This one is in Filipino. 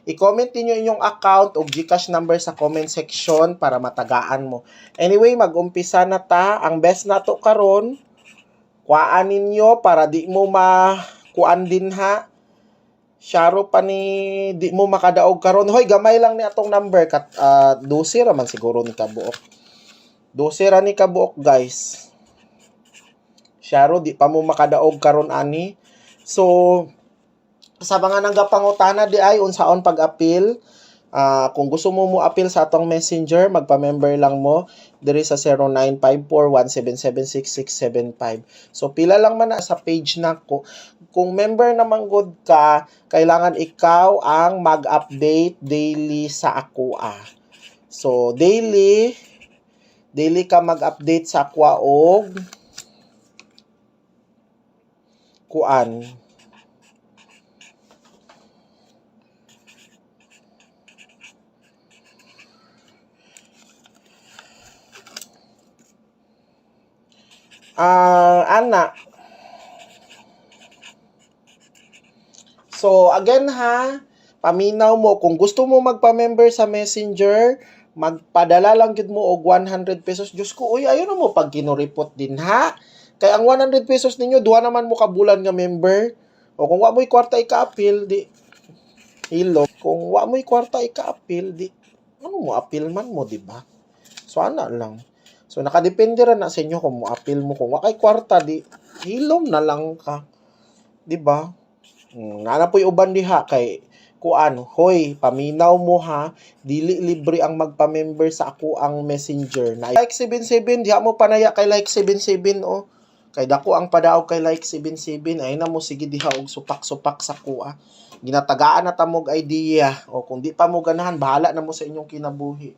I-comment niyo inyong account o GCash number sa comment section para matagaan mo. Anyway, mag-umpisa na ta. Ang best na to karon, kuhaan ninyo para di mo kuan din ha. Syaro pa ni di mo makadaog karon. Hoy, gamay lang ni atong number. 12 raman siguro ni kabuok. 12 ra ni kabuok, guys. Syaro, di pa mo makadaog karon ani. So, sa mga nanggapangutana di ay unsaon pag-appeal. Kung gusto mo appeal sa atong messenger, magpa-member lang mo diri sa 0954-1776675. So pila lang man na sa page nako. Kung member naman good ka, kailangan ikaw ang mag-update daily sa Akua. So daily ka mag-update sa Akua og kuan. Ana. So, again ha, paminaw mo, kung gusto mo magpa-member sa Messenger, magpadala lang gid mo og 100 pesos. Diyos ko, uy, ayun na mo pag kinuripot din ha. Kaya ang 100 pesos ninyo, duha naman mo kabulan nga member. O kung wa mo'y kwarta ika-appeal, di, hilo. Kung wa mo'y kwarta ika-appeal, di, ano mo, appeal man mo, di ba? So, ana lang. So, nakadepende rin na sa inyo kung mo-appeal mo. Kung wakay kwarta, di, hilom na lang ka. Di ba? Nana po'y uban diha kay kuan, hoy, paminaw mo ha, dili libre ang magpa-member sa ako ang messenger. Na like 77, diha mo panaya kay like 77 oh. Kay dako ang padaog kay like 77, ay na mo sige diha og supak-supak sa kuha. Ginatagaan na tamog idea o kung di pa mo ganahan, bahala na mo sa inyong kinabuhi.